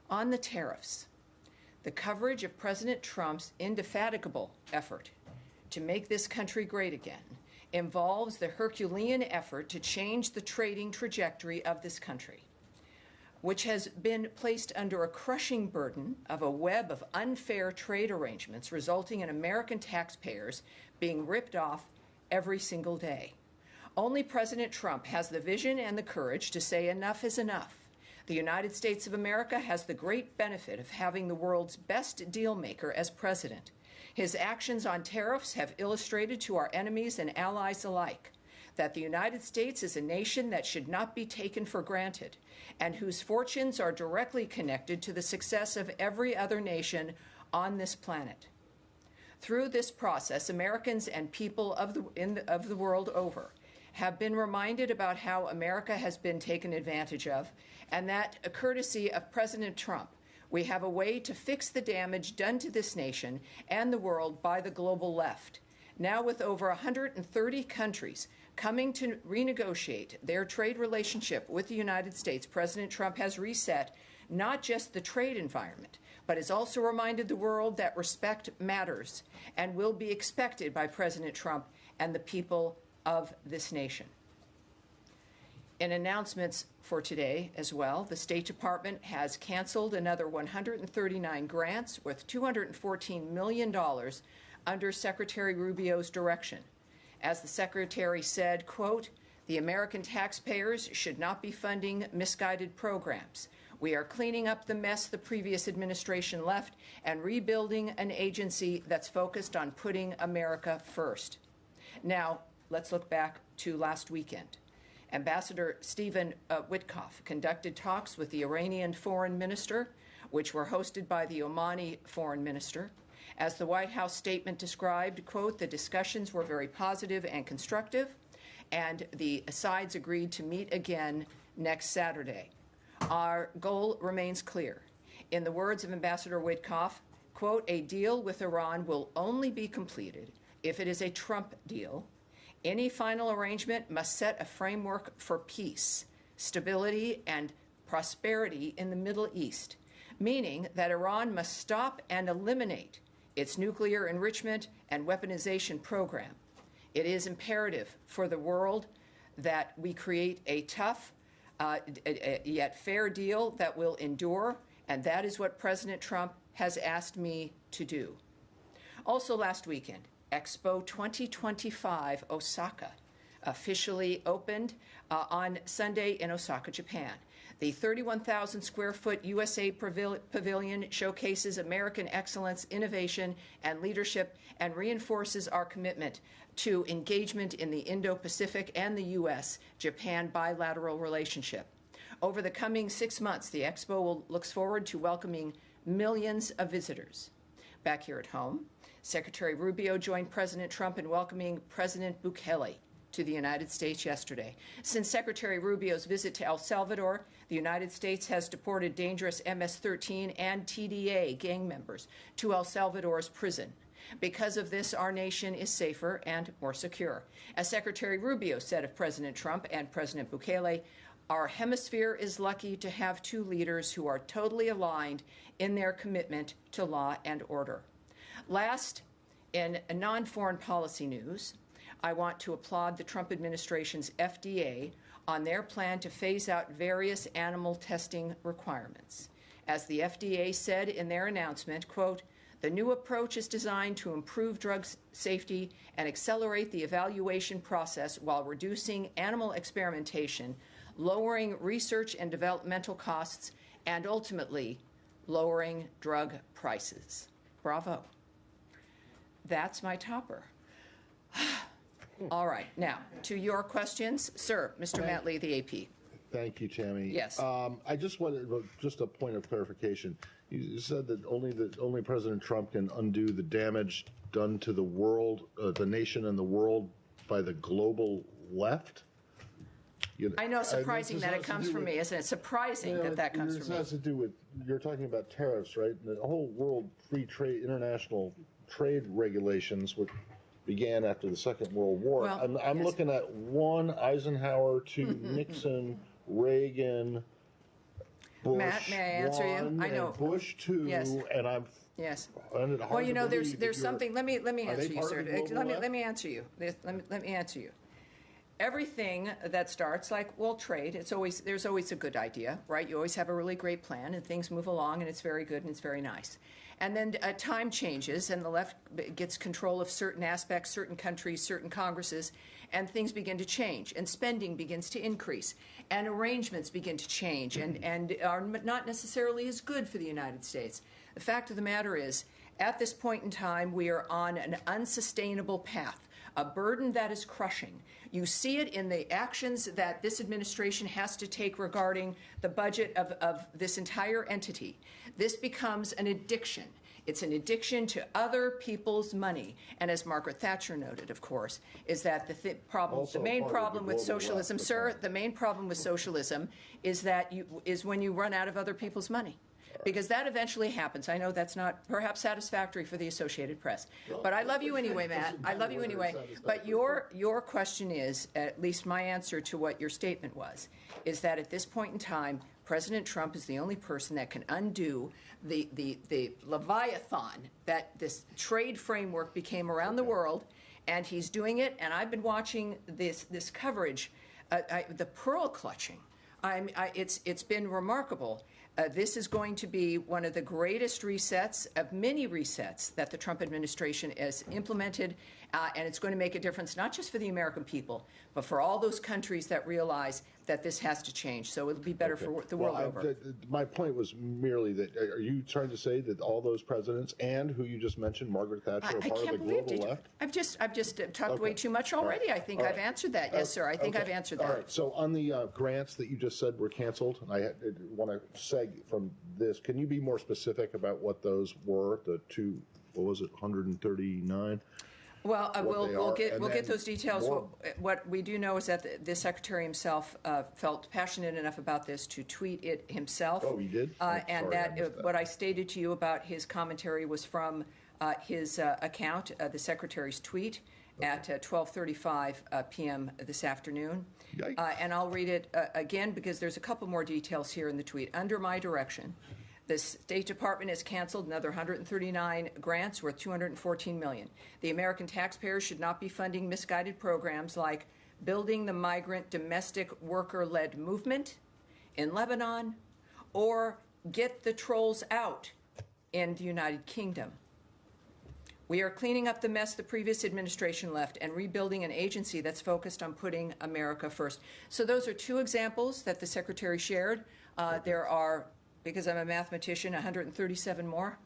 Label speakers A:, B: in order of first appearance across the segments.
A: On the tariffs, the coverage of President Trump's indefatigable effort to make this country great again involves the Herculean effort to change the trading trajectory of this country, which has been placed under a crushing burden of a web of unfair trade arrangements resulting in American taxpayers being ripped off every single day. Only President Trump has the vision and the courage to say enough is enough. The United States of America has the great benefit of having the world's best deal maker as president. His actions on tariffs have illustrated to our enemies and allies alike that the United States is a nation that should not be taken for granted and whose fortunes are directly connected to the success of every other nation on this planet. Through this process, Americans and people of the world over have been reminded about how America has been taken advantage of, and that, courtesy of President Trump, we have a way to fix the damage done to this nation and the world by the global left. Now, with over 130 countries coming to renegotiate their trade relationship with the United States, President Trump has reset not just the trade environment, but has also reminded the world that respect matters and will be expected by President Trump and the people of this nation. In announcements for today as well, the State Department has canceled another 139 grants worth $214 million under Secretary Rubio's direction. As the Secretary said, quote, "The American taxpayers should not be funding misguided programs. We are cleaning up the mess the previous administration left and rebuilding an agency that's focused on putting America first." Now, let's look back to last weekend. Ambassador Stephen Witkoff conducted talks with the Iranian foreign minister, which were hosted by the Omani foreign minister. As the White House statement described, quote, "The discussions were very positive and constructive, and the sides agreed to meet again next Saturday. Our goal remains clear. In the words of Ambassador Witkoff, quote, "A deal with Iran will only be completed if it is a Trump deal. Any final arrangement must set a framework for peace, stability, and prosperity in the Middle East, meaning that Iran must stop and eliminate its nuclear enrichment and weaponization program. It is imperative for the world that we create a tough yet fair deal that will endure, and that is what President Trump has asked me to do." Also last weekend, Expo 2025 Osaka officially opened on Sunday in Osaka, Japan. The 31,000 square foot USA pavilion showcases American excellence, innovation, and leadership and reinforces our commitment to engagement in the Indo-Pacific and the U.S.-Japan bilateral relationship. Over the coming 6 months, the Expo looks forward to welcoming millions of visitors. Back here at home, Secretary Rubio joined President Trump in welcoming President Bukele to the United States yesterday. Since Secretary Rubio's visit to El Salvador, the United States has deported dangerous MS-13 and TDA gang members to El Salvador's prison. Because of this, our nation is safer and more secure. As Secretary Rubio said of President Trump and President Bukele, our hemisphere is lucky to have two leaders who are totally aligned in their commitment to law and order. Last, in non-foreign policy news, I want to applaud the Trump administration's FDA on their plan to phase out various animal testing requirements. As the FDA said in their announcement, quote, "The new approach is designed to improve drug safety and accelerate the evaluation process while reducing animal experimentation, lowering research and developmental costs, and ultimately lowering drug prices." Bravo. That's my topper. All right. Now, to your questions. Sir, Mr. Matt Lee, the AP.
B: Thank you, Tammy.
A: Yes.
B: I just wanted just a point of clarification. You said that only President Trump can undo the damage done to the world, the nation and the world by the global left.
A: I know, surprising that it comes from me, isn't it? Surprising that comes from me.
B: It has to do with, you're talking about tariffs, right? The whole world free trade, international trade regulations, which began after the Second World War.
A: Well,
B: I'm looking at one Eisenhower to Nixon, Reagan, Bush
A: Matt, may I answer you?
B: one
A: I know.
B: and Bush two,
A: Yes.
B: and I'm
A: Yes.
B: find it hard
A: Well, you
B: to
A: know,
B: believe
A: there's
B: that
A: something. Let me
B: are they
A: answer you,
B: part
A: sir.
B: of the global left?
A: Let me answer you. Let me answer you. Everything that starts like World Trade, there's always a good idea, right? You always have a really great plan, and things move along, and it's very good and it's very nice. And then time changes, and the left gets control of certain aspects, certain countries, certain Congresses, and things begin to change, and spending begins to increase, and arrangements begin to change, and are not necessarily as good for the United States. The fact of the matter is, at this point in time, we are on an unsustainable path, a burden that is crushing. You see it in the actions that this administration has to take regarding the budget of this entire entity. This becomes an addiction. It's an addiction to other people's money. And as Margaret Thatcher noted, of course, is that the main problem with socialism, sir, the main problem with socialism is that is when you run out of other people's money. Because that eventually happens. I know that's not perhaps satisfactory for the Associated Press. But I love you anyway, Matt. I love you anyway. But your question is, at least my answer to what your statement was, is that at this point in time, President Trump is the only person that can undo the Leviathan that this trade framework became around the world, and he's doing it. And I've been watching this coverage, the pearl clutching. It's been remarkable. This is going to be one of the greatest resets of many resets that the Trump administration has implemented, and it's going to make a difference not just for the American people, but for all those countries that realize that this has to change. So it'll be better for the world over.
B: My point was merely that, are you trying to say that all those presidents and who you just mentioned, Margaret Thatcher, are part of the global left?
A: I've just talked way too much already. I think I've answered that. Yes, sir. I think I've answered that.
B: All right. So on the grants that you just said were canceled, and I want to seg from this, can you be more specific about what those were? The two, what was it, 139?
A: Well, we'll get those details. What we do know is that the secretary himself felt passionate enough about this to tweet it himself.
B: Oh, he did?
A: And that what I stated to you about his commentary was from his account, the secretary's tweet, at 12:35 p.m. this afternoon. And I'll read it again because there's a couple more details here in the tweet. Under my direction, the State Department has canceled another 139 grants worth $214 million. The American taxpayers should not be funding misguided programs like building the migrant domestic worker-led movement in Lebanon or get the trolls out in the United Kingdom. We are cleaning up the mess the previous administration left and rebuilding an agency that's focused on putting America first. So those are two examples that the Secretary shared. There are, because I'm a mathematician, 137 more.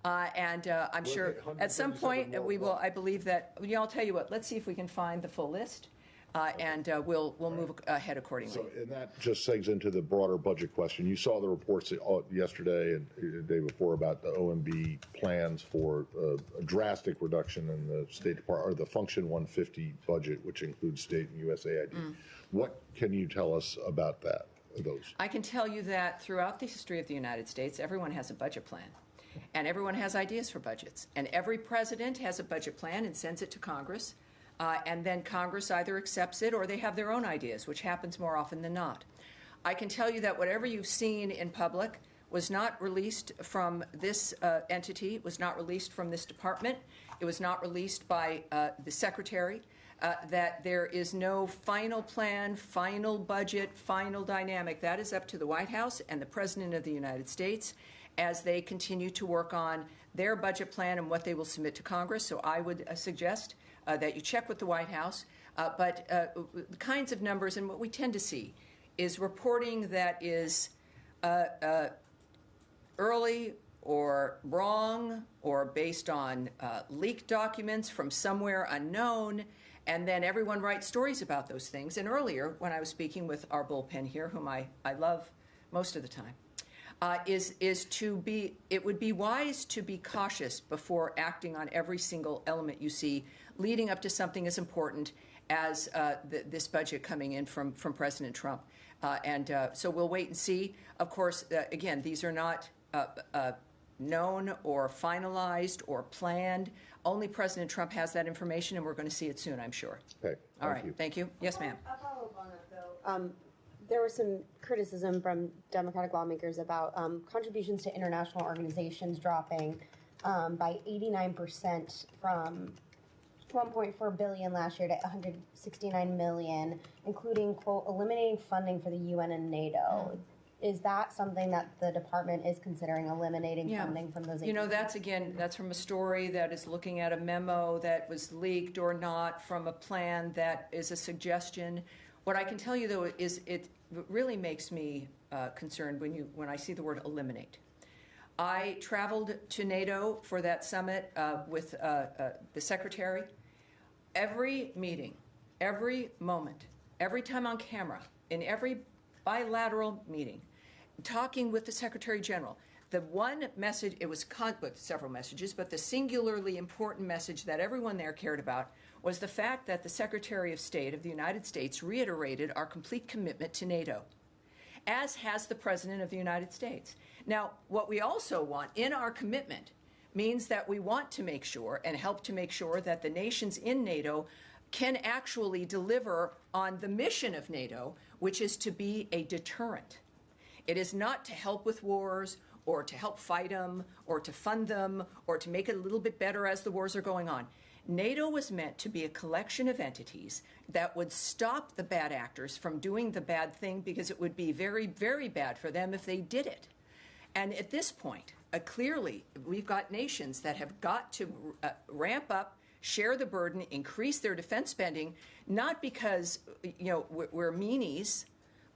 A: And I'm sure at some point we will, I believe that, I'll tell you what, let's see if we can find the full list. And we'll move ahead accordingly.
B: So, and that just segs into the broader budget question. You saw the reports yesterday and the day before about the OMB plans for a drastic reduction in the State Department, or the Function 150 budget, which includes state and USAID. What can you tell us about that? Those?
A: I can tell you that throughout the history of the United States, everyone has a budget plan. And everyone has ideas for budgets. And every president has a budget plan and sends it to Congress. And then Congress either accepts it or they have their own ideas, which happens more often than not. I can tell you that whatever you've seen in public was not released from this entity, was not released from this department, it was not released by the Secretary, that there is no final plan, final budget, final dynamic. That is up to the White House and the President of the United States as they continue to work on their budget plan and what they will submit to Congress. So I would suggest that you check with the White House. But the kinds of numbers, and what we tend to see, is reporting that is early or wrong or based on leaked documents from somewhere unknown, and then everyone writes stories about those things. And earlier, when I was speaking with our bullpen here, whom I love most of the time, it would be wise to be cautious before acting on every single element you see leading up to something as important as this budget coming in from President Trump. So we'll wait and see. Of course, again, these are not known or finalized or planned. Only President Trump has that information, and we're going to see it soon, I'm sure.
B: Okay.
A: All right. Thank you. Yes, ma'am.
C: I'll follow up on that, though. there was some criticism from Democratic lawmakers about contributions to international organizations dropping by 89% from 1.4 billion last year to 169 million, including, quote, eliminating funding for the UN and NATO. Is that something that the department is considering, eliminating funding from those agencies?
A: You know, that's from a story that is looking at a memo that was leaked or not from a plan that is a suggestion. What I can tell you, though, is it really makes me concerned when I see the word eliminate. I traveled to NATO for that summit with the secretary. Every meeting, every moment, every time on camera, in every bilateral meeting, talking with the Secretary General, the one message, it was with several messages, but the singularly important message that everyone there cared about was the fact that the Secretary of State of the United States reiterated our complete commitment to NATO, as has the President of the United States. Now, what we also want in our commitment means that we want to make sure and help to make sure that the nations in NATO can actually deliver on the mission of NATO, which is to be a deterrent. It is not to help with wars or to help fight them or to fund them or to make it a little bit better as the wars are going on. NATO was meant to be a collection of entities that would stop the bad actors from doing the bad thing, because it would be very, very bad for them if they did it. And at this point, clearly, we've got nations that have got to ramp up, share the burden, increase their defense spending, not because we're meanies,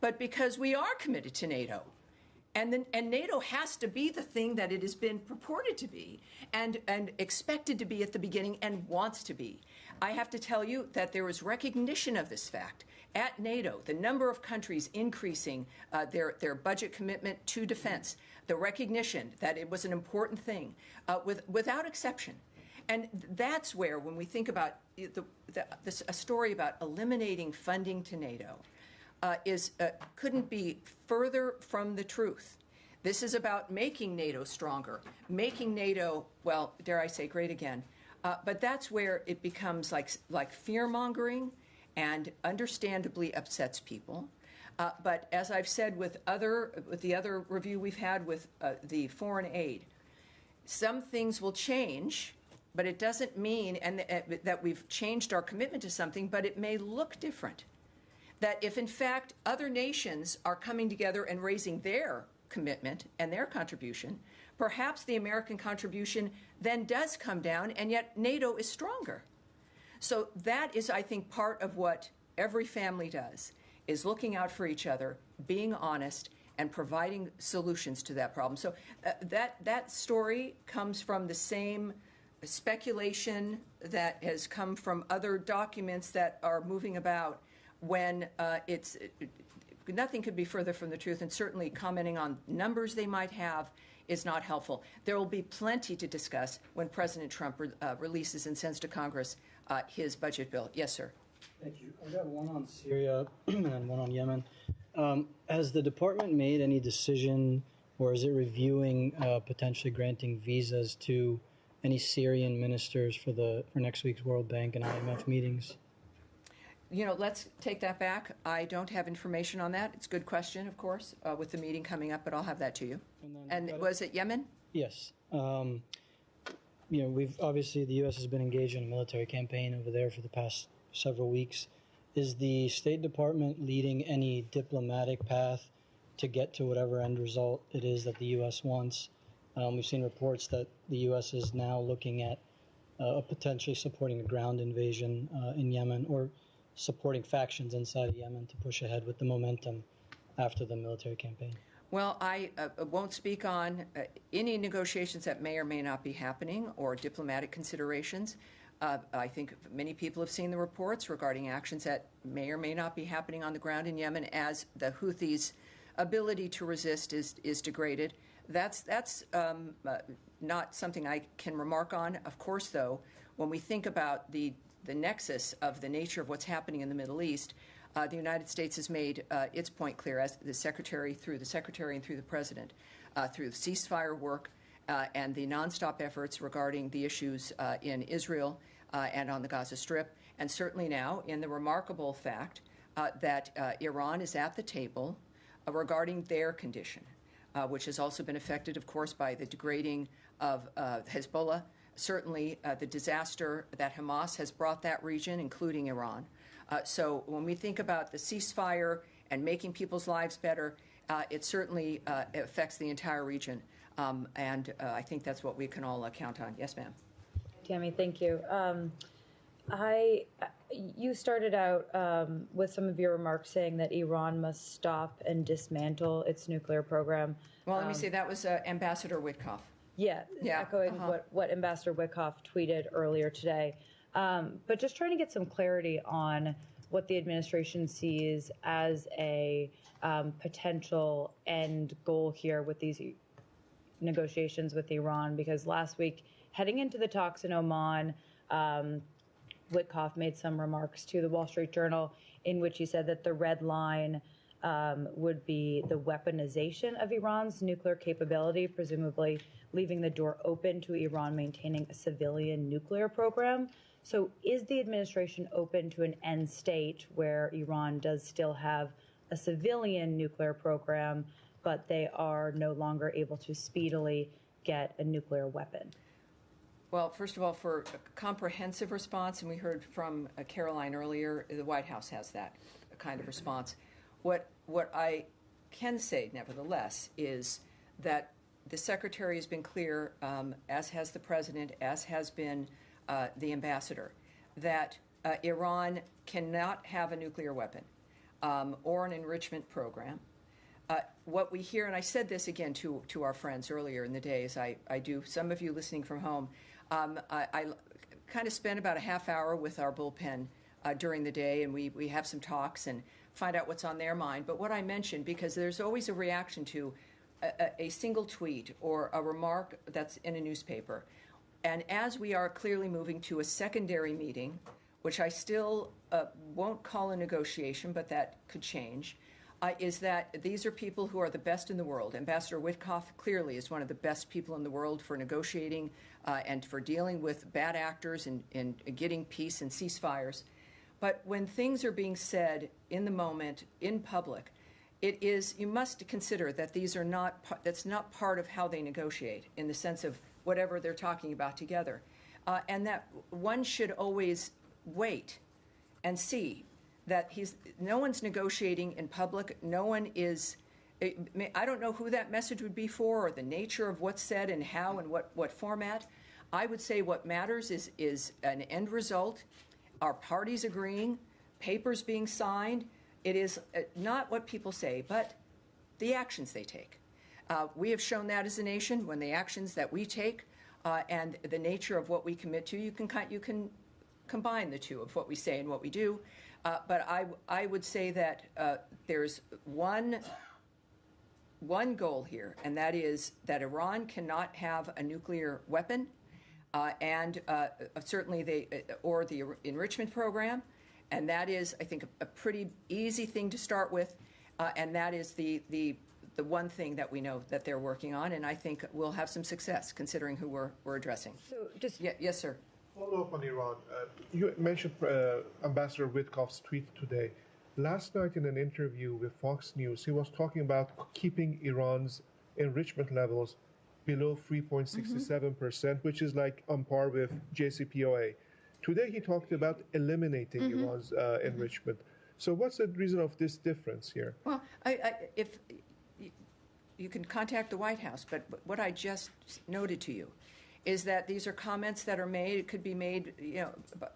A: but because we are committed to NATO. And NATO has to be the thing that it has been purported to be and expected to be at the beginning and wants to be. I have to tell you that there is recognition of this fact. At NATO, the number of countries increasing their budget commitment to defense, the recognition that it was an important thing, without exception. And that's where, when we think about a story about eliminating funding to NATO, couldn't be further from the truth. This is about making NATO stronger, making NATO, well, dare I say, great again. But that's where it becomes like fear-mongering and understandably upsets people. But as I've said with the other review we've had with the foreign aid, some things will change, but it doesn't mean that we've changed our commitment to something, but it may look different. That if, in fact, other nations are coming together and raising their commitment and their contribution, perhaps the American contribution then does come down, and yet NATO is stronger. So that is, I think, part of what every family does, is looking out for each other, being honest, and providing solutions to that problem. So that story comes from the same speculation that has come from other documents that are moving about, when nothing could be further from the truth, and certainly commenting on numbers they might have is not helpful. There will be plenty to discuss when President Trump releases and sends to Congress his budget bill. Yes, sir.
D: Thank you. I've got one on Syria and one on Yemen. Has the department made any decision, or is it reviewing potentially granting visas to any Syrian ministers for next week's World Bank and IMF meetings?
A: Let's take that back. I don't have information on that. It's a good question, of course, with the meeting coming up, but I'll have that to you. And was it Yemen?
D: Yes. We've obviously, the U.S. has been engaged in a military campaign over there for the past several weeks. Is the State Department leading any diplomatic path to get to whatever end result it is that the U.S. wants? We've seen reports that the U.S. is now looking at potentially supporting a ground invasion in Yemen, or supporting factions inside of Yemen to push ahead with the momentum after the military campaign.
A: Well, I won't speak on any negotiations that may or may not be happening or diplomatic considerations. I think many people have seen the reports regarding actions that may or may not be happening on the ground in Yemen as the Houthis' ability to resist is degraded. That's not something I can remark on. Of course, though, when we think about the nexus of the nature of what's happening in the Middle East, the United States has made its point clear, as the Secretary and through the President, through the ceasefire work and the nonstop efforts regarding the issues in Israel and on the Gaza Strip, and certainly now in the remarkable fact that Iran is at the table regarding their condition, which has also been affected, of course, by the degrading of Hezbollah. Certainly, the disaster that Hamas has brought that region, including Iran. So when we think about the ceasefire and making people's lives better, it certainly affects the entire region. And I think that's what we can all count on. Yes, ma'am.
E: Tammy, thank you. You started out with some of your remarks saying that Iran must stop and dismantle its nuclear program.
A: Well, let me say that was Ambassador Witkoff.
E: Yeah, echoing what Ambassador Witkoff tweeted earlier today. But just trying to get some clarity on what the administration sees as a potential end goal here with these negotiations with Iran, because last week, heading into the talks in Oman, Witkoff made some remarks to the Wall Street Journal in which he said that the red line would be the weaponization of Iran's nuclear capability, presumably leaving the door open to Iran maintaining a civilian nuclear program. So is the administration open to an end state where Iran does still have a civilian nuclear program, but they are no longer able to speedily get a nuclear weapon?
A: Well, first of all, for a comprehensive response, and we heard from Caroline earlier, the White House has that kind of response. What I can say, nevertheless, is that the Secretary has been clear, as has the President, as has been the Ambassador, that Iran cannot have a nuclear weapon or an enrichment program. What we hear, and I said this again to our friends earlier in the day, as I do, some of you listening from home, I kind of spend about a half hour with our bullpen during the day, and we have some talks and find out what's on their mind. But what I mentioned, because there's always a reaction to a single tweet or a remark that's in a newspaper. And as we are clearly moving to a secondary meeting, which I still won't call a negotiation, but that could change, is that these are people who are the best in the world. Ambassador Witkoff clearly is one of the best people in the world for negotiating and for dealing with bad actors and getting peace and ceasefires. But when things are being said in the moment, in public, it is, you must consider that these are not, that's not part of how they negotiate in the sense of whatever they're talking about together. And that one should always wait and see that no one's negotiating in public. No one is, I don't know who that message would be for or the nature of what's said and how and what format. I would say what matters is an end result, our parties agreeing, papers being signed. It is not what people say, but the actions they take. We have shown that as a nation when the actions that we take and the nature of what we commit to, you can combine the two of what we say and what we do. But I would say that there's one goal here, and that is that Iran cannot have a nuclear weapon, and certainly or the enrichment program, and that is, I think, a pretty easy thing to start with, and that is the one thing that we know that they're working on, and I think we'll have some success considering who we're addressing.
E: So just
A: yes, sir.
F: Follow up on Iran. You mentioned Ambassador Witkoff's tweet today. Last night in an interview with Fox News, he was talking about keeping Iran's enrichment levels below 3.67%, which is like on par with JCPOA. Today he talked about eliminating Iran's enrichment. So what's the reason of this difference here?
A: Well, if you can contact the White House, but what I just noted to you is that these are comments that are made. It could be made,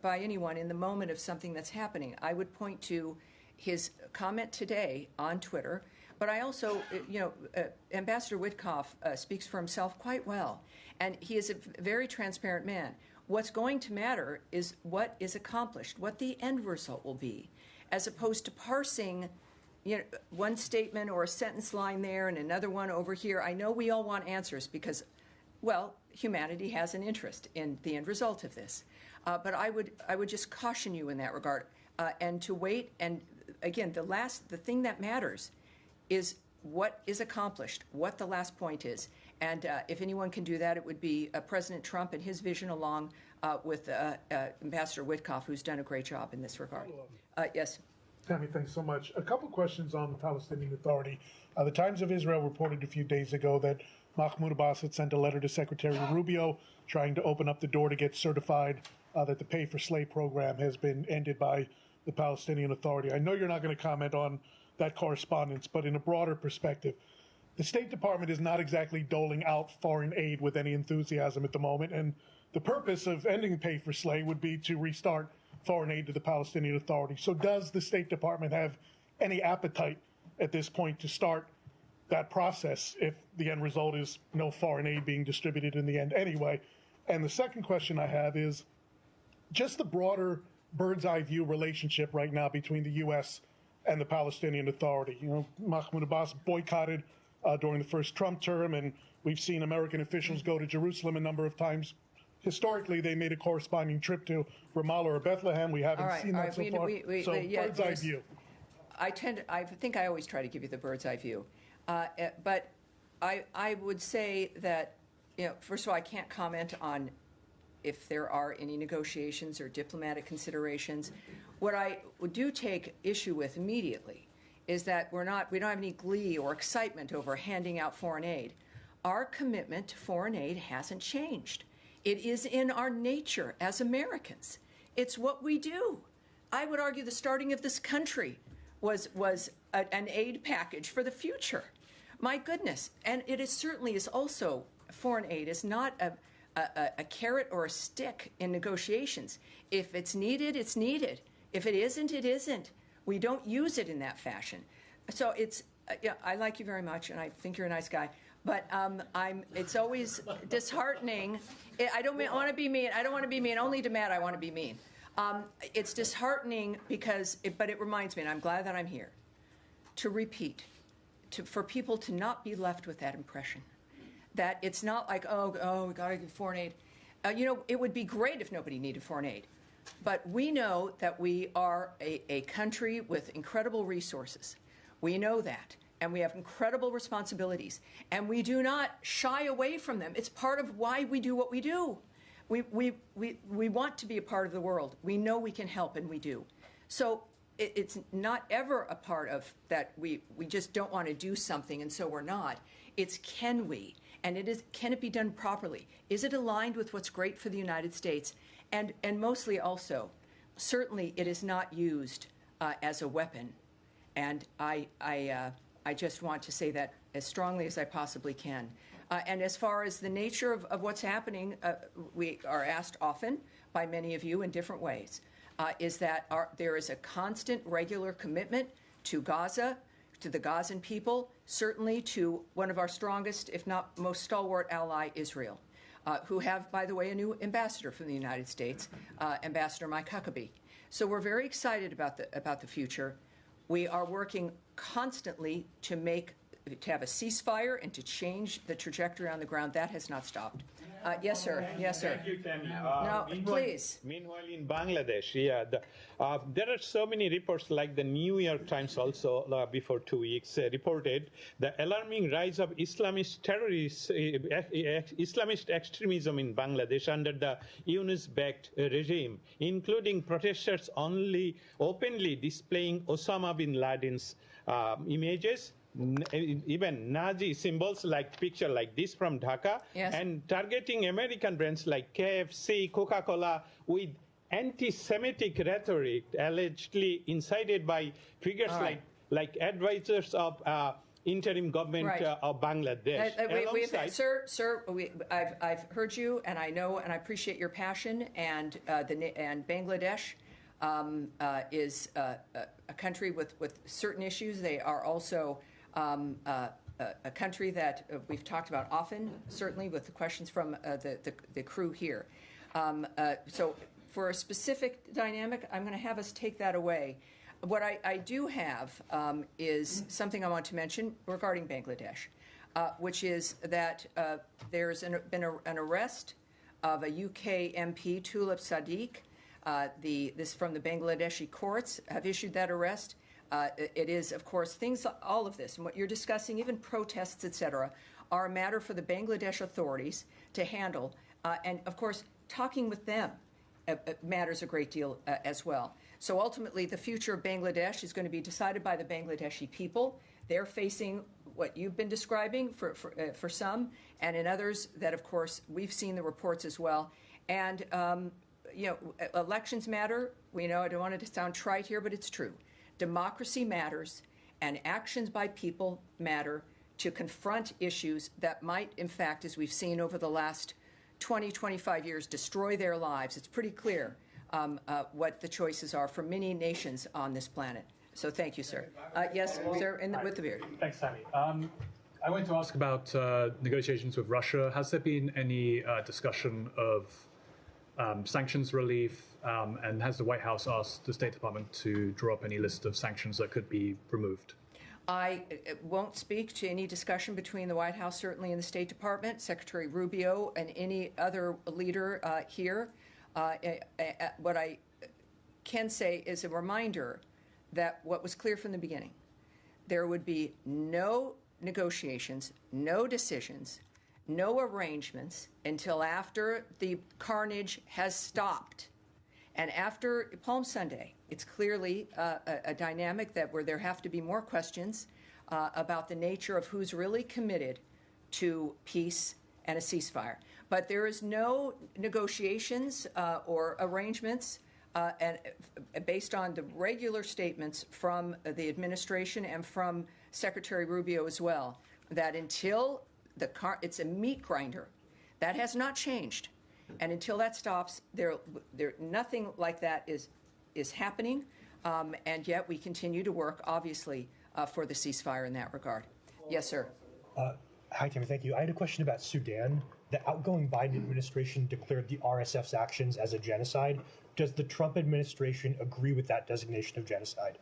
A: by anyone in the moment of something that's happening. I would point to his comment today on Twitter, but I also, Ambassador Witkoff speaks for himself quite well, and he is a very transparent man. What's going to matter is what is accomplished, what the end result will be, as opposed to parsing one statement or a sentence line there and another one over here. I know we all want answers because, well, humanity has an interest in the end result of this. But I would just caution you in that regard, and to wait. And again, the thing that matters is what is accomplished, what the last point is. And if anyone can do that, it would be President Trump and his vision, along with Ambassador Witkoff, who's done a great job in this regard. Yes.
G: Tammy, thanks so much. A couple questions on the Palestinian Authority. The Times of Israel reported a few days ago that Mahmoud Abbas had sent a letter to Secretary Rubio trying to open up the door to get certified that the pay for slay program has been ended by the Palestinian Authority. I know you're not going to comment on that correspondence, but in a broader perspective, the State Department is not exactly doling out foreign aid with any enthusiasm at the moment, and the purpose of ending pay for slay would be to restart foreign aid to the Palestinian Authority. So does the State Department have any appetite at this point to start that process if the end result is no foreign aid being distributed in the end anyway? And the second question I have is just the broader bird's eye view relationship right now between the U.S. and the Palestinian Authority. You know, Mahmoud Abbas boycotted during the first Trump term, and we've seen American officials go to Jerusalem a number of times. Historically, they made a corresponding trip to Ramallah or Bethlehem. We haven't seen that so far. So bird's eye view.
A: I think I always try to give you the bird's eye view. But I would say that, you know, first of all, I can't comment on if there are any negotiations or diplomatic considerations. What I do take issue with immediately is that we don't have any glee or excitement over handing out foreign aid. Our commitment to foreign aid hasn't changed. It is in our nature as Americans. It's what we do. I would argue the starting of this country was an aid package for the future. My goodness. And it is certainly is also, foreign aid is not a carrot or a stick in negotiations. If it's needed, it's needed. If it isn't, it isn't. We don't use it in that fashion. So it's, yeah, I like you very much, and I think you're a nice guy. But it's always disheartening. I don't want to be mean. I don't want to be mean. Only to Matt I want to be mean. It's disheartening because, but it reminds me, and I'm glad that I'm here, to repeat, for people to not be left with that impression, that it's not like, oh, we got to give foreign aid. You know, it would be great if nobody needed foreign aid. But we know that we are a country with incredible resources. We know that. And we have incredible responsibilities. And we do not shy away from them. It's part of why we do what we do. We want to be a part of the world. We know we can help, and we do. So it's not ever a part of that we just don't want to do something, and so we're not. It's can we? And can it be done properly? Is it aligned with what's great for the United States? And mostly also, certainly it is not used as a weapon. And I just want to say that as strongly as I possibly can. And as far as the nature of what's happening, we are asked often by many of you in different ways, is that there is a constant, regular commitment to Gaza, to the Gazan people, certainly to one of our strongest, if not most stalwart ally, Israel, who have, by the way, a new ambassador from the United States, Ambassador Mike Huckabee. So we're very excited about the future. We are working constantly to have a ceasefire and to change the trajectory on the ground. That has not stopped. Yes, sir. Yes, sir.
H: Thank you, Tammy.
A: No, please.
H: Meanwhile, in Bangladesh, there are so many reports, like the New York Times also before 2 weeks reported the alarming rise of Islamist terrorists, Islamist extremism in Bangladesh under the Yunus-backed regime, including protesters openly displaying Osama bin Laden's images, even Nazi symbols like picture like this from Dhaka,
A: yes,
H: and targeting American brands like KFC, Coca-Cola with anti-Semitic rhetoric allegedly incited by figures like advisors of interim government of Bangladesh.
A: Sir, I've heard you, and I know and I appreciate your passion, and Bangladesh is a country with certain issues. They are also a country that we've talked about often, certainly with the questions from the crew here. So for a specific dynamic, I'm going to have us take that away. What I do have is something I want to mention regarding Bangladesh, which is that there's been an arrest of a UK MP, Tulip Sadiq. This from the Bangladeshi courts have issued that arrest. It is, of course, all of this, and what you're discussing, even protests, etc., are a matter for the Bangladesh authorities to handle. And, of course, talking with them matters a great deal as well. So ultimately, the future of Bangladesh is going to be decided by the Bangladeshi people. They're facing what you've been describing for some, and in others that, of course, we've seen the reports as well. And elections matter. We know, I don't want it to sound trite here, but it's true. Democracy matters, and actions by people matter to confront issues that might, in fact, as we've seen over the last 20, 25 years, destroy their lives. It's pretty clear what the choices are for many nations on this planet. So thank you, sir. Yes, sir, with the beard.
I: Thanks, Tammy. I wanted to ask about negotiations with Russia. Has there been any discussion of sanctions relief, and has the White House asked the State Department to draw up any list of sanctions that could be removed?
A: I won't speak to any discussion between the White House, certainly in the State Department, Secretary Rubio, and any other leader here. What I can say is a reminder that what was clear from the beginning, there would be no negotiations, no decisions, no arrangements until after the carnage has stopped. And after Palm Sunday, it's clearly a dynamic where there have to be more questions about the nature of who's really committed to peace and a ceasefire. But there is no negotiations or arrangements and based on the regular statements from the administration and from Secretary Rubio as well, that until it's a meat grinder. That has not changed. And until that stops, nothing like that is happening. And yet we continue to work, obviously, for the ceasefire in that regard. Yes, sir.
J: Hi, Tammy. Thank you. I had a question about Sudan. The outgoing Biden administration declared the RSF's actions as a genocide. Does the Trump administration agree with that designation of genocide?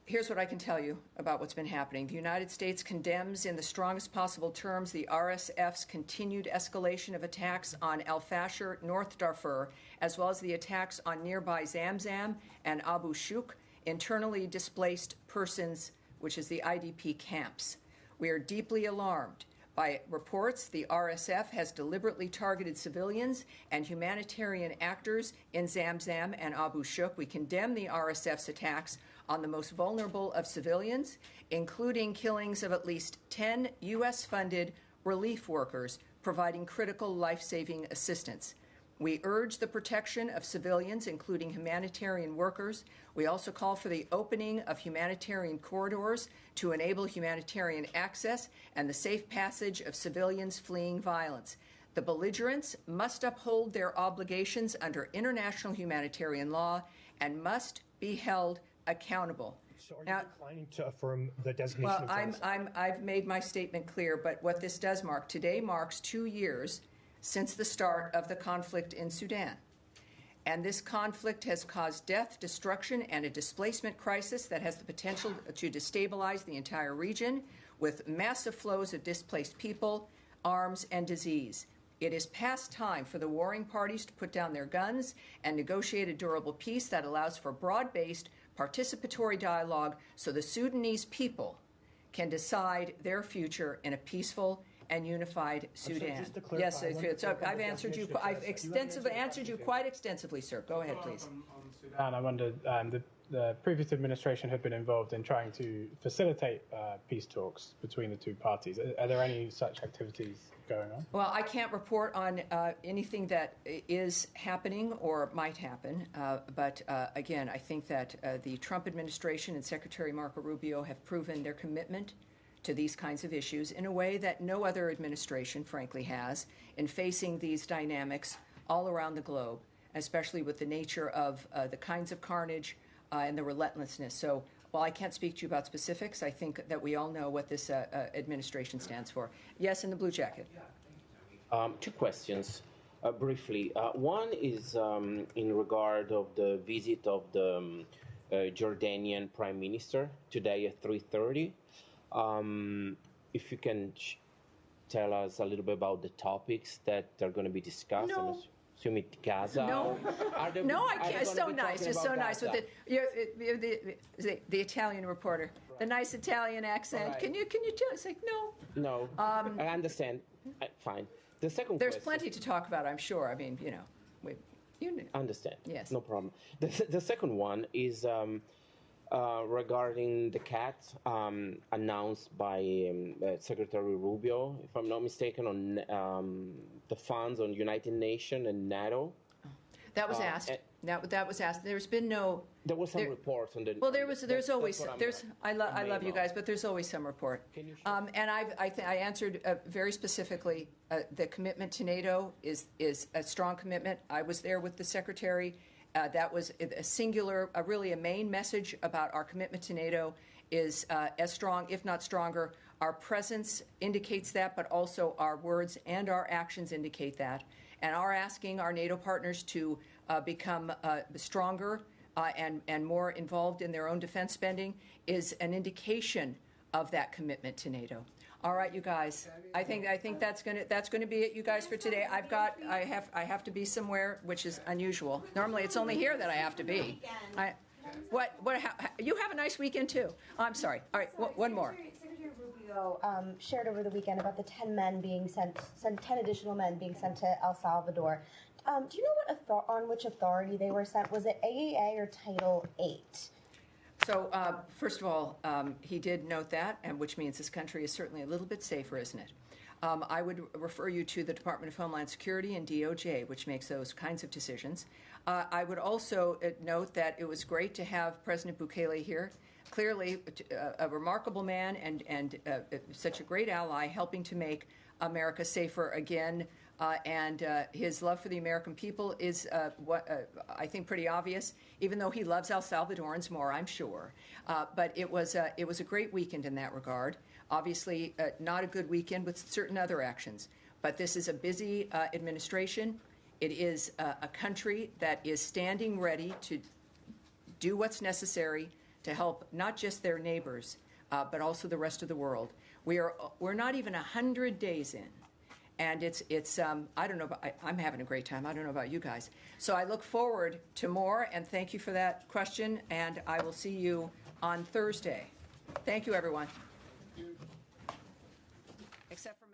A: Here's what I can tell you about what's been happening. The United States condemns in the strongest possible terms the RSF's continued escalation of attacks on Al-Fashir, North Darfur, as well as the attacks on nearby Zamzam and Abu Shuk, internally displaced persons, which is the IDP camps. We are deeply alarmed by reports the RSF has deliberately targeted civilians and humanitarian actors in Zamzam and Abu Shuk. We condemn the RSF's attacks on the most vulnerable of civilians, including killings of at least 10 U.S.-funded relief workers providing critical life-saving assistance. We urge the protection of civilians, including humanitarian workers. We also call for the opening of humanitarian corridors to enable humanitarian access and the safe passage of civilians fleeing violence. The belligerents must uphold their obligations under international humanitarian law and must be held accountable.
J: So are you declining to affirm the designation of genocide?
A: I've made my statement clear, but what this does mark, today marks 2 years since the start of the conflict in Sudan. And this conflict has caused death, destruction, and a displacement crisis that has the potential to destabilize the entire region with massive flows of displaced people, arms, and disease. It is past time for the warring parties to put down their guns and negotiate a durable peace that allows for broad-based participatory dialogue so the Sudanese people can decide their future in a peaceful and unified Sudan. Yes, I've answered you. I've answered you quite extensively, sir. Go ahead, please.
K: On Sudan, I wondered, the previous administration had been involved in trying to facilitate peace talks between the two parties. Are there any such activities going on?
A: Well, I can't report on anything that is happening or might happen. But again, I think that the Trump administration and Secretary Marco Rubio have proven their commitment to these kinds of issues in a way that no other administration, frankly, has in facing these dynamics all around the globe, especially with the nature of the kinds of carnage and the relentlessness. So while I can't speak to you about specifics, I think that we all know what this administration stands for. Yes, in the blue jacket.
L: Two questions, briefly. One is in regard of the visit of the Jordanian Prime Minister today at 3:30. If you can tell us a little bit about the topics that are going to be discussed.
A: No.
L: I'm assuming Gaza.
A: No, no, I can't. It's so nice. It's so nice with the Italian reporter, the nice Italian accent. Right. Can you tell? It's like no.
L: No, I understand. Fine. The second
A: There's
L: question.
A: plenty to talk about, I'm sure. I mean, You
L: Understand.
A: Yes.
L: No problem. The second one is regarding the CAT announced by Secretary Rubio, if I'm not mistaken, on the funds on United Nations and NATO.
A: That was asked. That was asked. There's been no.
L: There was some reports on the.
A: Well, there's
L: that's
A: always
L: what
A: there's. I love you
L: memo.
A: guys, but there's always some report. And I answered very specifically. The commitment to NATO is a strong commitment. I was there with the secretary. That was a singular, really a main message about our commitment to NATO is as strong, if not stronger. Our presence indicates that, but also our words and our actions indicate that. And our asking our NATO partners to become stronger and more involved in their own defense spending is an indication of that commitment to NATO. All right, you guys. I think that's gonna be it, you guys, for today. I have to be somewhere, which is unusual. Normally, it's only here that I have to be. You have a nice weekend too. Oh, I'm sorry. All right, one more.
C: Secretary Rubio shared over the weekend about the 10 additional men being sent to El Salvador. Do you know on which authority they were sent? Was it AAA or Title VIII?
A: So, first of all, he did note that, and which means this country is certainly a little bit safer, isn't it? I would refer you to the Department of Homeland Security and DOJ, which makes those kinds of decisions. I would also note that it was great to have President Bukele here. Clearly, a remarkable man and such a great ally, helping to make America safer again. And his love for the American people is I think pretty obvious, even though he loves El Salvadorans more, I'm sure. But it was a great weekend in that regard. Obviously, not a good weekend with certain other actions. But this is a busy administration. It is a country that is standing ready to do what's necessary to help not just their neighbors, but also the rest of the world. We're not even 100 days in. And it's I don't know, I'm having a great time. I don't know about you guys. So I look forward to more, and thank you for that question, and I will see you on Thursday. Thank you, everyone. Except for